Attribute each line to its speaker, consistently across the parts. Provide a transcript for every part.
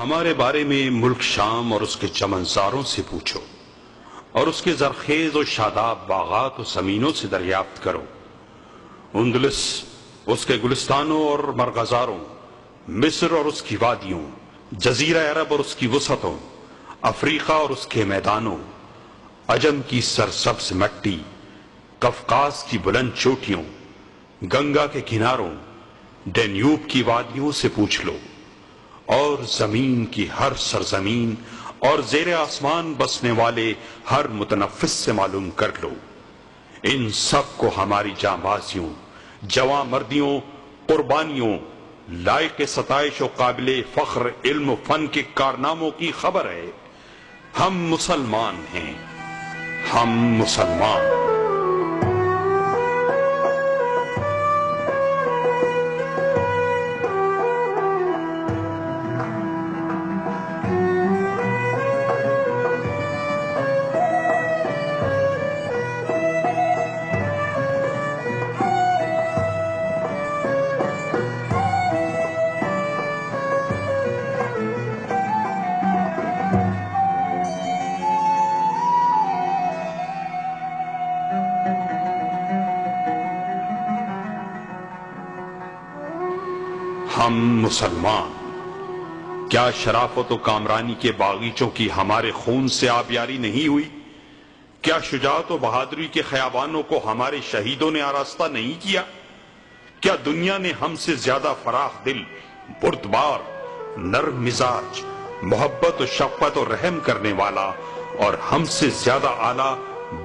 Speaker 1: ہمارے بارے میں ملک شام اور اس کے چمنزاروں سے پوچھو، اور اس کے زرخیز و شاداب باغات و زمینوں سے دریافت کرو۔ اندلس، اس کے گلستانوں اور مرغزاروں، مصر اور اس کی وادیوں، جزیرہ عرب اور اس کی وسعتوں، افریقہ اور اس کے میدانوں، عجم کی سرسبز مٹی، قفقاز کی بلند چوٹیوں، گنگا کے کناروں، ڈینیوب کی وادیوں سے پوچھ لو، اور زمین کی ہر سرزمین اور زیر آسمان بسنے والے ہر متنفس سے معلوم کر لو۔ ان سب کو ہماری جانبازیوں، جواں مردیوں، قربانیوں، لائق ستائش و قابل فخر علم و فن کے کارناموں کی خبر ہے۔ ہم مسلمان ہیں، ہم مسلمان۔ ہم مسلمان۔ کیا شرافت و کامرانی کے باغیچوں کی ہمارے خون سے آبیاری نہیں ہوئی؟ کیا شجاعت و بہادری کے خیابانوں کو ہمارے شہیدوں نے آراستہ نہیں کیا؟ کیا دنیا نے ہم سے زیادہ فراخ دل، بردبار، نرم مزاج، محبت و شفقت و رحم کرنے والا اور ہم سے زیادہ اعلیٰ،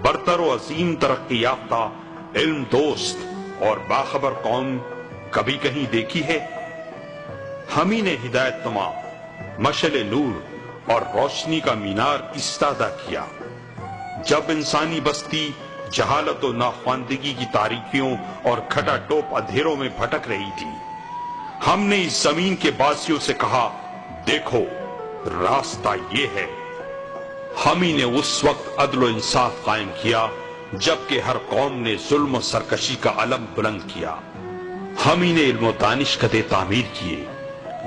Speaker 1: برتر و عظیم ترقی یافتہ، علم دوست اور باخبر قوم کبھی کہیں دیکھی ہے؟ ہم ہی نے ہدایت نما، مشعل نور اور روشنی کا مینار ایستادہ کیا۔ جب انسانی بستی جہالت و ناخواندگی کی تاریکیوں اور کھٹا ٹوپ اندھیروں میں بھٹک رہی تھی، ہم نے اس زمین کے باسیوں سے کہا، دیکھو راستہ یہ ہے۔ ہم ہی نے اس وقت عدل و انصاف قائم کیا جبکہ ہر قوم نے ظلم و سرکشی کا علم بلند کیا۔ ہم ہی نے علم و دانشکدے تعمیر کیے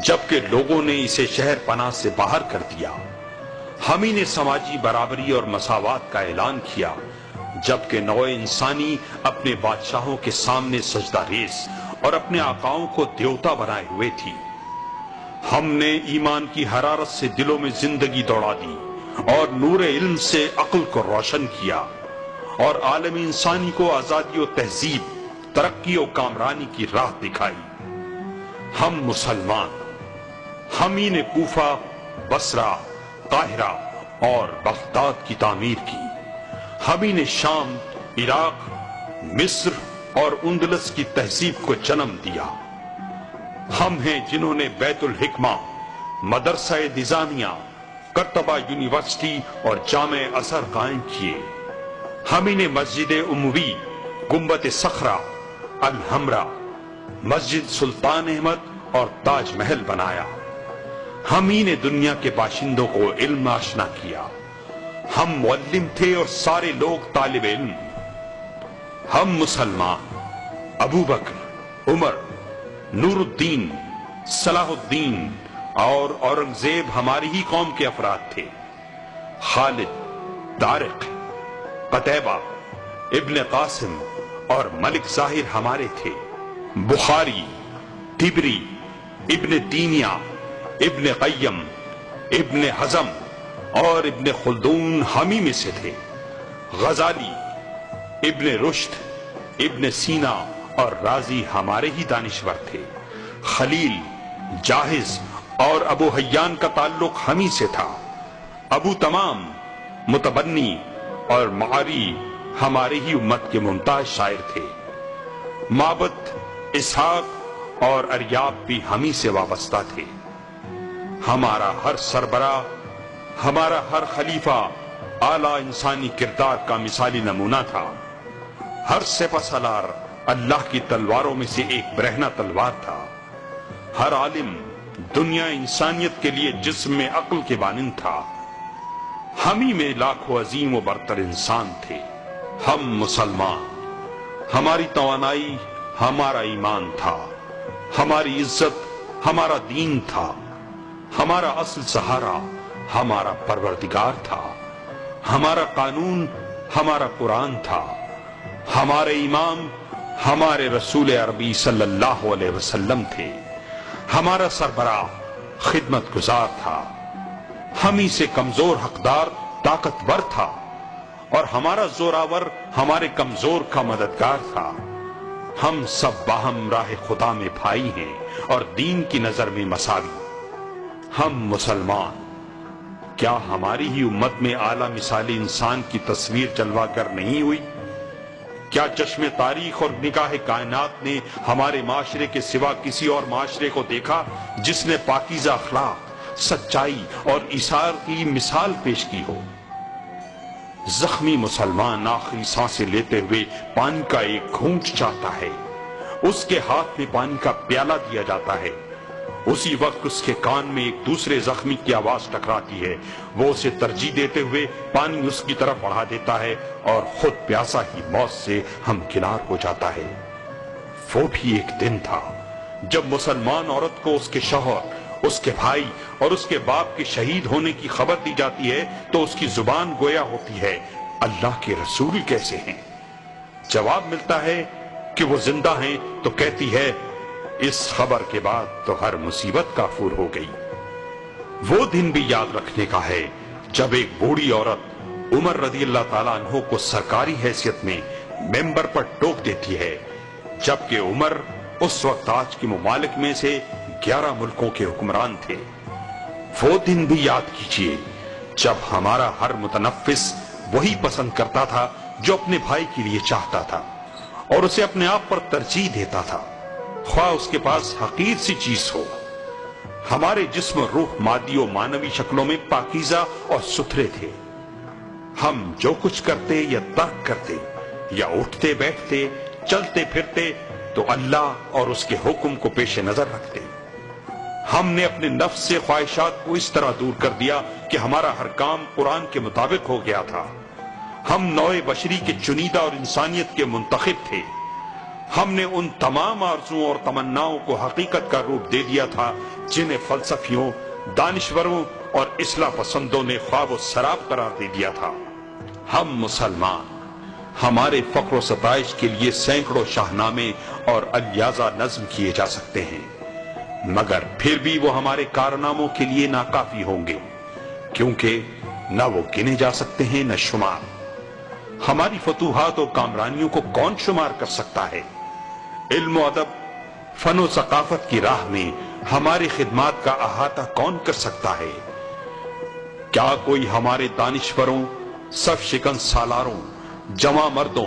Speaker 1: جبکہ لوگوں نے اسے شہر پناہ سے باہر کر دیا۔ ہم ہی نے سماجی برابری اور مساوات کا اعلان کیا جبکہ نوع انسانی اپنے بادشاہوں کے سامنے سجدہ ریز اور اپنے آقاؤں کو دیوتا بنائے ہوئے تھی۔ ہم نے ایمان کی حرارت سے دلوں میں زندگی دوڑا دی اور نور علم سے عقل کو روشن کیا، اور عالم انسانی کو آزادی و تہذیب، ترقی و کامرانی کی راہ دکھائی۔ ہم مسلمان۔ ہم ہی نے کوفہ، بصرہ، قاہرہ اور بغداد کی تعمیر کی۔ ہم ہی نے شام، عراق، مصر اور اندلس کی تہذیب کو جنم دیا۔ ہم ہیں جنہوں نے بیت الحکمہ، مدرسہ نظامیہ، قرطبہ یونیورسٹی اور جامع ازہر قائم کیے۔ ہم ہی نے مسجد اموی، گنبد صخرہ، الحمرا، مسجد سلطان احمد اور تاج محل بنایا۔ ہم ہی نے دنیا کے باشندوں کو علم آشنا کیا۔ ہم معلم تھے اور سارے لوگ طالب علم۔ ہم مسلمان۔ ابو بکر، عمر، نور الدین، صلاح الدین اور اورنگزیب ہماری ہی قوم کے افراد تھے۔ خالد، طارق، قتیبہ، ابن قاسم اور ملک ظاہر ہمارے تھے۔ بخاری، طبری، ابن تیمیہ، ابن قیم، ابن حزم اور ابن خلدون ہم ہی میں سے تھے۔ غزالی، ابن رشد، ابن سینا اور رازی ہمارے ہی دانشور تھے۔ خلیل، جاہز اور ابو حیان کا تعلق ہم ہی سے تھا۔ ابو تمام، متبنی اور معاری ہمارے ہی امت کے ممتاز شاعر تھے۔ معبد، اسحاق اور اریاب بھی ہم ہی سے وابستہ تھے۔ ہمارا ہر سربراہ، ہمارا ہر خلیفہ اعلیٰ انسانی کردار کا مثالی نمونہ تھا۔ ہر سپہ سالار اللہ کی تلواروں میں سے ایک برہنہ تلوار تھا۔ ہر عالم دنیا انسانیت کے لیے جسم میں عقل کے مانند تھا۔ ہم ہی میں لاکھوں عظیم و برتر انسان تھے۔ ہم مسلمان۔ ہماری توانائی ہمارا ایمان تھا، ہماری عزت ہمارا دین تھا، ہمارا اصل سہارا ہمارا پروردگار تھا، ہمارا قانون ہمارا قرآن تھا، ہمارے امام ہمارے رسول عربی صلی اللہ علیہ وسلم تھے، ہمارا سربراہ خدمت گزار تھا، ہم ہی سے کمزور حقدار طاقتور تھا، اور ہمارا زوراور ہمارے کمزور کا مددگار تھا۔ ہم سب باہم راہ خدا میں بھائی ہیں اور دین کی نظر میں مساوی۔ ہم مسلمان، کیا ہماری ہی امت میں اعلیٰ مثالی انسان کی تصویر جلوہ گر نہیں ہوئی؟ کیا چشم تاریخ اور نگاہ کائنات نے ہمارے معاشرے کے سوا کسی اور معاشرے کو دیکھا جس نے پاکیزہ اخلاق، سچائی اور ایثار کی مثال پیش کی ہو؟ زخمی مسلمان آخری سانسیں لیتے ہوئے پانی کا ایک گھونٹ چاہتا ہے، اس کے ہاتھ میں پانی کا پیالہ دیا جاتا ہے، اسی وقت اس کے کان میں ایک دوسرے زخمی کی آواز ٹکراتی ہے، وہ اسے ترجیح دیتے ہوئے پانی اس کی طرف بڑھا دیتا ہے اور خود پیاسا ہی موت سے ہمکنار ہو جاتا ہے۔ وہ بھی ایک دن تھا جب مسلمان عورت کو اس کے شوہر، اس کے بھائی اور اس کے باپ کے شہید ہونے کی خبر دی جاتی ہے تو اس کی زبان گویا ہوتی ہے، اللہ کے رسول کیسے ہیں؟ جواب ملتا ہے کہ وہ زندہ ہیں تو کہتی ہے، اس خبر کے بعد تو ہر مصیبت کافور ہو گئی۔ وہ دن بھی یاد رکھنے کا ہے جب ایک بوڑھی عورت عمر رضی اللہ تعالیٰ عنہ کو سرکاری حیثیت میں ممبر پر ٹوک دیتی ہے، جبکہ عمر اس وقت آج کے ممالک میں سے 11 ملکوں کے حکمران تھے۔ وہ دن بھی یاد کیجئے جب ہمارا ہر متنفس وہی پسند کرتا تھا جو اپنے بھائی کے لیے چاہتا تھا اور اسے اپنے آپ پر ترجیح دیتا تھا، خواہ اس کے پاس حقیر سی چیز ہو۔ ہمارے جسم و روح مادی و معنوی شکلوں میں پاکیزہ اور ستھرے تھے۔ ہم جو کچھ کرتے یا ترک کرتے یا اٹھتے بیٹھتے چلتے پھرتے تو اللہ اور اس کے حکم کو پیش نظر رکھتے۔ ہم نے اپنے نفس سے خواہشات کو اس طرح دور کر دیا کہ ہمارا ہر کام قرآن کے مطابق ہو گیا تھا۔ ہم نوع بشری کے چنیدہ اور انسانیت کے منتخب تھے۔ ہم نے ان تمام آرزوؤں اور تمناؤں کو حقیقت کا روپ دے دیا تھا جنہیں فلسفیوں، دانشوروں اور اصلاح پسندوں نے خواب و سراب قرار دے دیا تھا۔ ہم مسلمان، ہمارے فخر و ستائش کے لیے سینکڑوں شاہنامے اور الیازہ نظم کیے جا سکتے ہیں، مگر پھر بھی وہ ہمارے کارناموں کے لیے ناکافی ہوں گے، کیونکہ نہ وہ گنے جا سکتے ہیں نہ شمار۔ ہماری فتوحات و کامرانیوں کو کون شمار کر سکتا ہے؟ علم و ادب، فن و ثقافت کی راہ میں ہماری خدمات کا احاطہ کون کر سکتا ہے؟ کیا کوئی ہمارے دانشوروں، صف شکن سالاروں، جواں مردوں،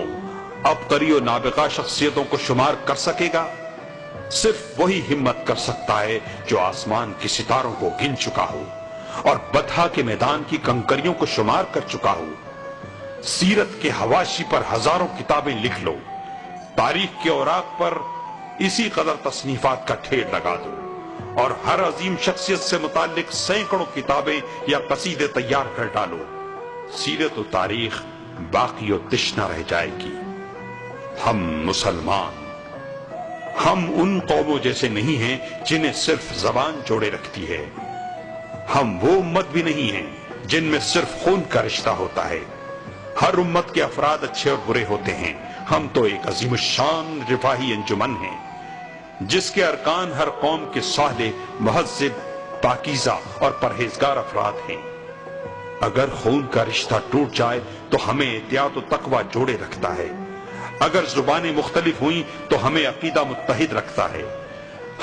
Speaker 1: عبقری و نابغہ شخصیتوں کو شمار کر سکے گا؟ صرف وہی ہمت کر سکتا ہے جو آسمان کے ستاروں کو گن چکا ہو اور بطحا کے میدان کی کنکریوں کو شمار کر چکا ہو۔ سیرت کے حواشی پر ہزاروں کتابیں لکھ لو، تاریخ کے اوراق پر اسی قدر تصنیفات کا ڈھیر لگا دو، اور ہر عظیم شخصیت سے متعلق سینکڑوں کتابیں یا قصیدے تیار کر ڈالو، سیرت و تاریخ باقی و تشنہ رہ جائے گی۔ ہم مسلمان، ہم ان قوموں جیسے نہیں ہیں جنہیں صرف زبان جوڑے رکھتی ہے۔ ہم وہ امت بھی نہیں ہیں جن میں صرف خون کا رشتہ ہوتا ہے۔ ہر امت کے افراد اچھے اور برے ہوتے ہیں۔ ہم تو ایک عظیم الشان رفاہی انجمن ہیں جس کے ارکان ہر قوم کے صالح، مہذب، پاکیزہ اور پرہیزگار افراد ہیں۔ اگر خون کا رشتہ ٹوٹ جائے تو ہمیں احتیاط و تقوی جوڑے رکھتا ہے، اگر زبانیں مختلف ہوئیں تو ہمیں عقیدہ متحد رکھتا ہے،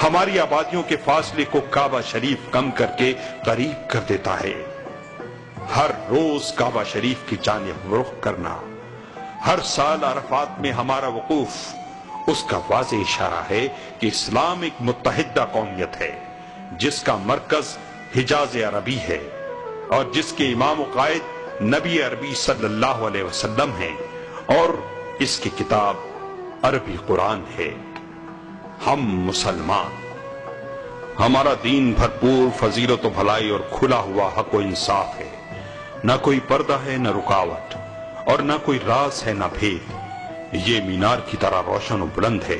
Speaker 1: ہماری آبادیوں کے فاصلے کو کعبہ شریف کم کر کے قریب کر دیتا ہے۔ ہر روز کعبہ شریف کی جانب رخ کرنا، ہر سال عرفات میں ہمارا وقوف، اس کا واضح اشارہ ہے کہ اسلام ایک متحدہ قومیت ہے جس کا مرکز حجاز عربی ہے اور جس کے امام و قائد نبی عربی صلی اللہ علیہ وسلم ہیں، اور اس کی کتاب عربی قرآن ہے۔ ہم مسلمان، ہمارا دین بھرپور فضیلت و بھلائی اور کھلا ہوا حق و انصاف ہے، نہ کوئی پردہ ہے نہ رکاوٹ، اور نہ کوئی راز ہے نہ بھید۔ یہ مینار کی طرح روشن و بلند ہے۔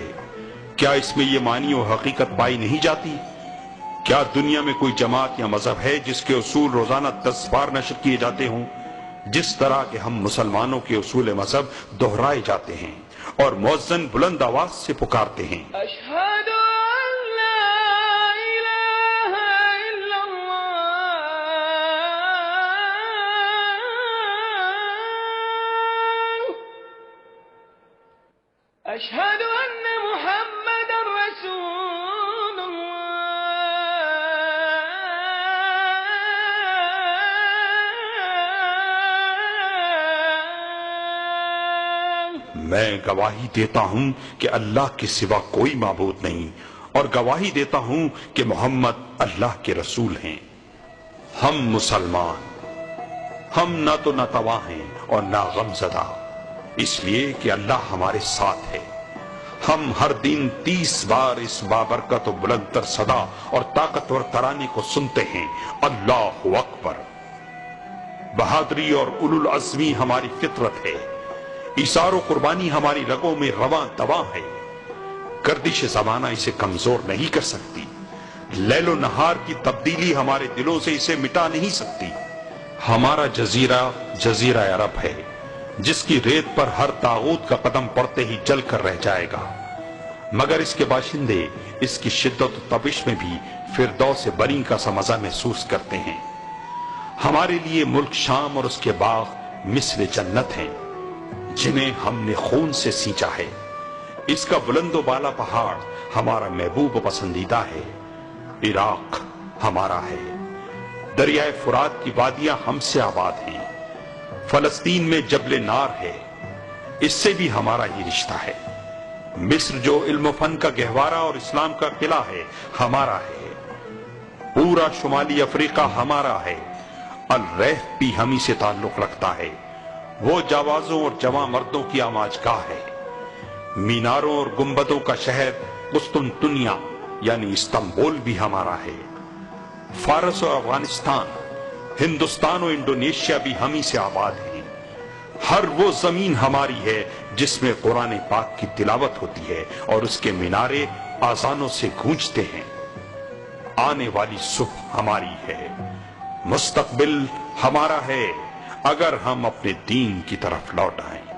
Speaker 1: کیا اس میں یہ معنی و حقیقت پائی نہیں جاتی کیا دنیا میں کوئی جماعت یا مذہب ہے جس کے اصول روزانہ 10 بار نشر کیے جاتے ہوں، جس طرح کہ ہم مسلمانوں کے اصول مذہب دہرائے جاتے ہیں اور مؤذن بلند آواز سے پکارتے ہیں،
Speaker 2: اشہد ان لا الہ الا اللہ اشہد ان محمد رسول اللہ۔
Speaker 1: میں گواہی دیتا ہوں کہ اللہ کے سوا کوئی معبود نہیں، اور گواہی دیتا ہوں کہ محمد اللہ کے رسول ہیں۔ ہم مسلمان، ہم نہ تو ناتواں ہیں اور نہ غم زدہ، اس لیے کہ اللہ ہمارے ساتھ ہے۔ ہم ہر دن 30 بار اس بابرکت و بلند تر صدا اور طاقتور ترانے کو سنتے ہیں، اللہ اکبر۔ بہادری اور اولو العزمی ہماری فطرت ہے، ایثار و قربانی ہماری رگوں میں رواں دواں ہے، گردش زمانہ اسے کمزور نہیں کر سکتی، لیل و نہار کی تبدیلی ہمارے دلوں سے اسے مٹا نہیں سکتی۔ ہمارا جزیرہ جزیرہ عرب ہے، جس کی ریت پر ہر طاغوت کا قدم پڑتے ہی جل کر رہ جائے گا، مگر اس کے باشندے اس کی شدت و تپش میں بھی فردوس بری کا سا مزہ محسوس کرتے ہیں۔ ہمارے لیے ملک شام اور اس کے باغ مثل جنت ہیں، جنہیں ہم نے خون سے سینچا ہے۔ اس کا بلند و بالا پہاڑ ہمارا محبوب و پسندیدہ ہے، عراق ہمارا ہے، دریائے فرات کی وادیاں ہم سے آباد ہیں، فلسطین میں جبل نار ہے، اس سے بھی ہمارا ہی رشتہ ہے، مصر جو علم و فن کا گہوارہ اور اسلام کا قلعہ ہے ہمارا ہے، پورا شمالی افریقہ ہمارا ہے، الریف بھی ہمیں سے تعلق رکھتا ہے، وہ جاوازوں اور جواں مردوں کی آماج گاہ ہے، میناروں اور گنبدوں کا شہر قسطنطنیہ یعنی استنبول بھی ہمارا ہے، فارس اور افغانستان، ہندوستان و انڈونیشیا بھی ہمیں سے آباد ہیں، ہر وہ زمین ہماری ہے جس میں قرآن پاک کی تلاوت ہوتی ہے اور اس کے مینارے آذانوں سے گونجتے ہیں۔ آنے والی صبح ہماری ہے، مستقبل ہمارا ہے، اگر ہم اپنے دین کی طرف لوٹ آئیں۔